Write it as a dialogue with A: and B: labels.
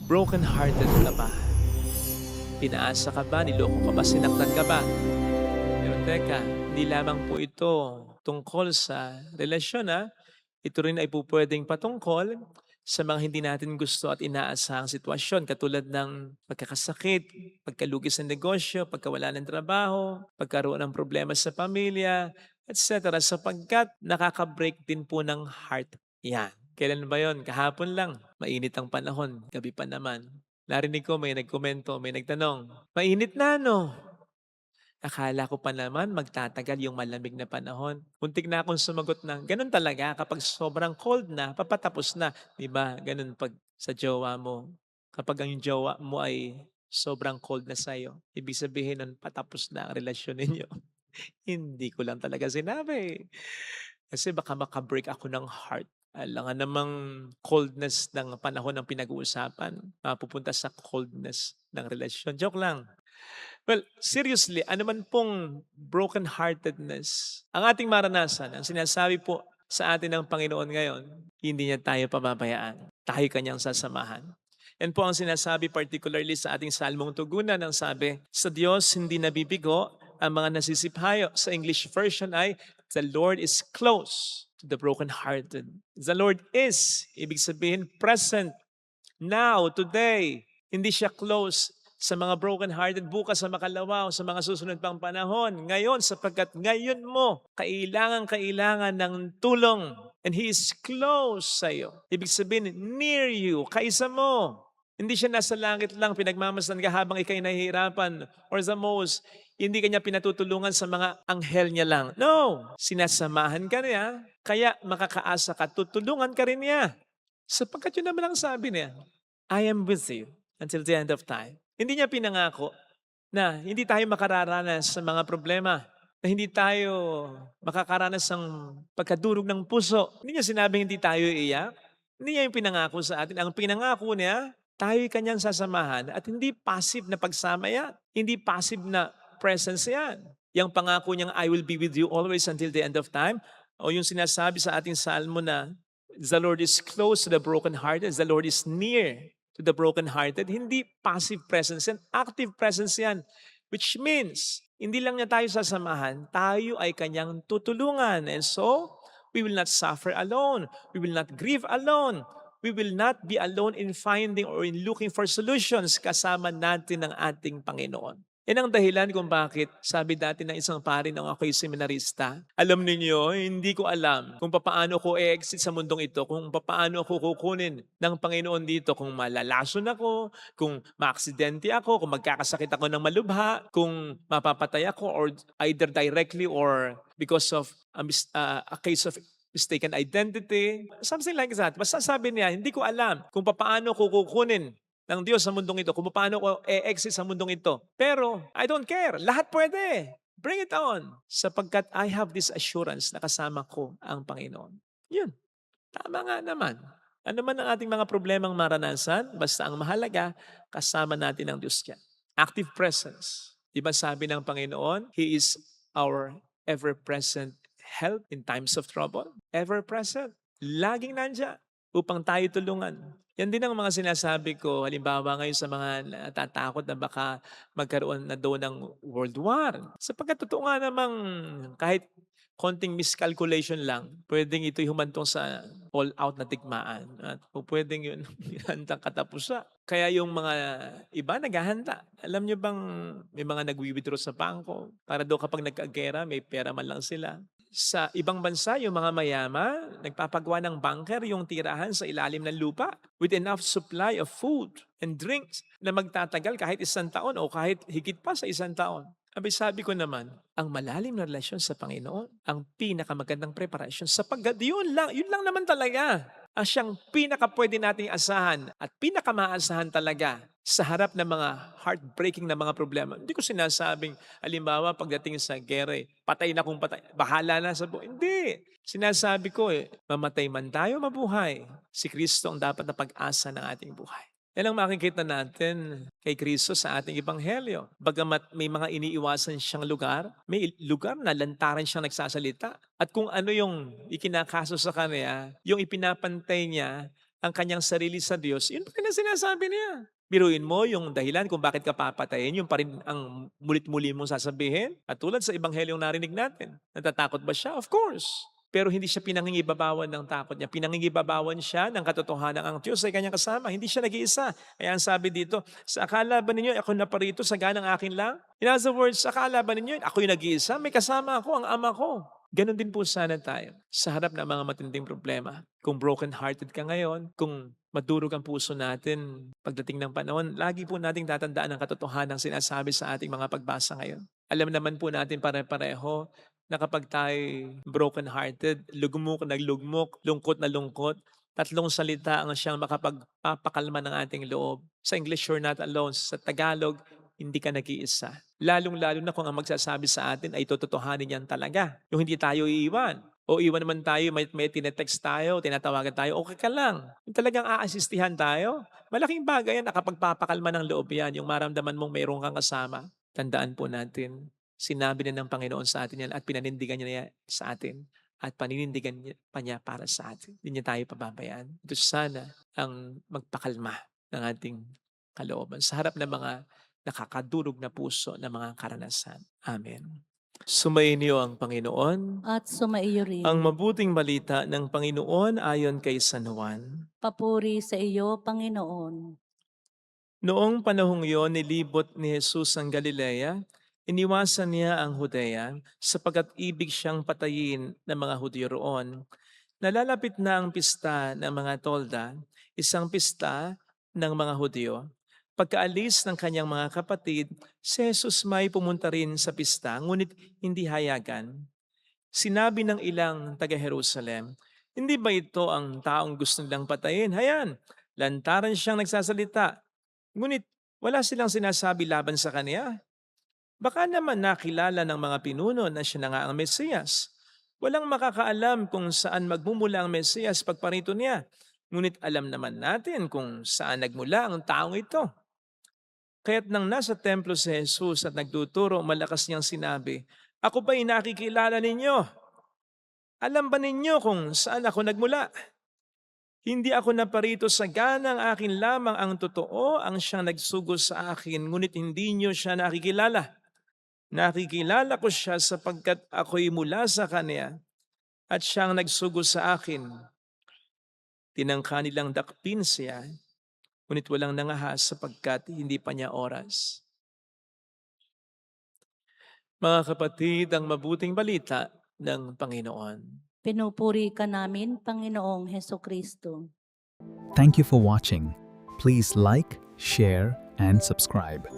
A: Broken-hearted ka ba? Pinaasa ka ba? Niloko ka ba? Sinaktan ka ba? Pero teka, hindi lamang po ito tungkol sa relasyon, Ito rin ay pupuwedeng patungkol sa mga hindi natin gusto at inaasahang sitwasyon katulad ng pagkakasakit, pagkalugi sa negosyo, pagkawala ng trabaho, pagkaroon ng problema sa pamilya, etc. Sapagkat nakaka-break din po ng heart yan. Kailan ba yon? Kahapon lang. Mainit ang panahon, gabi pa naman. Narinig ko may nagkomento, may nagtanong, "Mainit na 'no?" Akala ko pa naman magtatagal yung malamig na panahon. Muntik na akong sumagot ng, "Gano'n talaga kapag sobrang cold na, papatapos na." 'Di ba, gano'n 'pag sa jowa mo. Kapag ang jowa mo ay sobrang cold na sa'yo, ibig sabihin nun patapos na ang relasyon ninyo. Hindi ko lang talaga sinabi. Kasi baka maka-break ako ng heart. Alangan namang coldness ng panahon ang pinag-uusapan, mapupunta sa coldness ng relasyon. Joke lang. Well, seriously, ano man pong broken-heartedness ang ating maranasan, ang sinasabi po sa atin ng Panginoon ngayon, hindi niya tayo pababayaan. Tayo kanyang sasamahan. Yan po ang sinasabi particularly sa ating salmong tugunan. Ang sabi, sa Diyos hindi nabibigo ang mga nasisiphayo. Sa English version ay, the Lord is close to the broken-hearted. The Lord is, ibig sabihin, present now, today. Hindi siya close sa mga broken-hearted bukas sa makalawa o sa mga susunod pang panahon. Ngayon, sapagkat ngayon mo, kailangan ng tulong. And He is close sa iyo. Ibig sabihin, near you, kaisa mo. Hindi siya nasa langit lang, pinagmamasdan ka habang ikay nahihirapan. Or the most, hindi kanya pinatutulungan sa mga anghel niya lang. No! Sinasamahan ka niya, kaya makakaasa ka, tutulungan ka rin niya. Sapagkat yun naman ang sabi niya, I am with you until the end of time. Hindi niya pinangako na hindi tayo makararanas sa mga problema, na hindi tayo makakaranas ng pagkadurog ng puso. Hindi niya sinabing hindi tayo iiyak. Hindi niya yung pinangako sa atin. Ang pinangako niya, tayo'y kanyang sasamahan at hindi passive na pagsama yan. Hindi passive na presence yan. Yung pangako niyang, I will be with you always until the end of time. O yung sinasabi sa ating salmo na, the Lord is close to the brokenhearted, the Lord is near to the brokenhearted. Hindi passive presence yan, active presence yan. Which means, hindi lang niya tayo sasamahan, tayo ay kanyang tutulungan. And so, we will not suffer alone. We will not grieve alone. We will not be alone in finding or in looking for solutions. Kasama natin ang ating Panginoon. Yan ang dahilan kung bakit sabi dati ng isang pari nung ako'y seminarista, alam ninyo, hindi ko alam kung paano ko i-exit sa mundong ito, kung paano ako kukunin ng Panginoon dito, kung malalason ako, kung maaksidente ako, kung magkakasakit ako ng malubha, kung mapapatay ako or either directly or because of a case of mistaken identity, something like that. Basta sabi niya, hindi ko alam kung paano ko kukunin ng Diyos sa mundong ito, kung paano ko e-exit sa mundong ito. Pero, I don't care. Lahat pwede. Bring it on. Sapagkat I have this assurance na kasama ko ang Panginoon. Yun. Tama nga naman. Ano man ang ating mga problemang maranasan, basta ang mahalaga, kasama natin ang Diyos yan. Active presence. Di ba sabi ng Panginoon, He is our ever-present help in times of trouble. Ever-present. Laging nandiyan upang tayo tulungan. Yan din ang mga sinasabi ko, halimbawa ngayon sa mga natatakot na baka magkaroon na daw ng world war. Sapagkat totoo nga namang kahit konting miscalculation lang, pwedeng ito'y humantong sa all-out na digmaan. At pwedeng yun, handang katapusan. Kaya yung mga iba naghahanda. Alam nyo bang may mga nagwi-withdraw sa bangko para daw kapag nagkagera, may pera man lang sila. Sa ibang bansa, yung mga mayaman, nagpapagawa ng bunker yung tirahan sa ilalim ng lupa with enough supply of food and drinks na magtatagal kahit 1 taon o kahit higit pa sa 1 taon. Abay sabi ko naman, ang malalim na relasyon sa Panginoon, ang pinakamagandang preparasyon sapagkat yun lang naman talaga ang siyang pinakapwede nating asahan at pinakamaasahan talaga sa harap ng mga heartbreaking na mga problema. Hindi ko sinasabing, halimbawa, pagdating sa gera, patay na kung patay, bahala na sa buhay. Hindi. Sinasabi ko, mamatay man tayo, mabuhay. Si Kristo ang dapat na pag-asa ng ating buhay. Yan ang makikita natin kay Kristo sa ating ebanghelyo. Bagamat may mga iniiwasan siyang lugar, may lugar na lantaran siyang nagsasalita. At kung ano yung ikinakaso sa kanya, yung ipinapantay niya, ang kanyang sarili sa Diyos, yun pa rin ang sinasabi niya. Biruin mo yung dahilan kung bakit ka papatayin, yung pa rin ang mulit-muli mong sasabihin. At tulad sa Ebanghelyong narinig natin, natatakot ba siya? Of course. Pero hindi siya pinangingibabawan ng takot niya. Pinangingibabawan siya ng katotohanan ang Diyos ay kanyang kasama. Hindi siya nag-iisa. Kaya ang sabi dito, sa akala ba ninyo ako naparito sa ganang akin lang? In other words, akala ba ninyo ako yung nag-iisa? May kasama ako, ang ama ko. Ganon din po sana tayo sa harap ng mga matinding problema. Kung broken-hearted ka ngayon, kung madurog ang puso natin pagdating ng panahon, lagi po nating tatandaan ang katotohanan ng sinasabi sa ating mga pagbasa ngayon. Alam naman po natin pare-pareho na kapag tayo broken-hearted, lugmok na lugmok, lungkot na lungkot, tatlong salita ang siyang makapagpapakalma ng ating loob. Sa English, you're not alone. Sa Tagalog, hindi ka nag-iisa. Lalong-lalo na kung ang magsasabi sa atin ay tototohanin yan talaga. Yung hindi tayo iiwan. O iwan naman tayo, may tinetext tayo, tinatawagan tayo, okay ka lang. Yung talagang aasistihan tayo, malaking bagay yan, nakapagpapakalma ng loob yan, yung maramdaman mong mayroong kang kasama. Tandaan po natin, sinabi na ng Panginoon sa atin yan at pinanindigan niya sa atin at paninindigan niya pa niya para sa atin. Hindi niya tayo pababayaan. Ito sana ang magpakalma ng ating kalooban sa harap ng mga nakakadurog na puso ng mga karanasan. Amen. Sumainyo ang Panginoon.
B: At sumaiyo rin.
A: Ang mabuting balita ng Panginoon ayon kay San Juan.
B: Papuri sa iyo, Panginoon.
A: Noong panahong iyon, nilibot ni Jesus ang Galilea. Iniwasan niya ang Judea sapagkat ibig siyang patayin ng mga Hudyo roon. Nalalapit na ang pista ng mga tolda, isang pista ng mga Hudyo. Pagkaalis ng kanyang mga kapatid, si Jesus may pumunta rin sa pista, ngunit hindi hayagan. Sinabi ng ilang taga-Jerusalem, hindi ba ito ang taong gusto nilang patayin? Hayan, lantaran siyang nagsasalita. Ngunit wala silang sinasabi laban sa kanya. Baka naman nakilala ng mga pinuno na siya na nga ang Mesiyas. Walang makakaalam kung saan magmumula ang Mesiyas pagparito niya. Ngunit alam naman natin kung saan nagmula ang taong ito. Kaya't nang nasa templo si Jesus at nagtuturo, malakas niyang sinabi, "Ako ba'y nakikilala ninyo? Alam ba ninyo kung saan ako nagmula? Hindi ako naparito sa ganang akin lamang ang totoo ang siyang nagsugo sa akin, ngunit hindi niyo siya nakikilala. Nakikilala ko siya sapagkat ako'y mula sa kanya at siyang nagsugo sa akin." Tinangka nilang dakpin siya, ngunit walang nangahas sapagkat hindi pa niya oras. Mga kapatid, ang mabuting balita ng Panginoon.
B: Pinupuri ka namin, Panginoong Hesukristo.
C: Thank you for watching. Please like, share, and subscribe.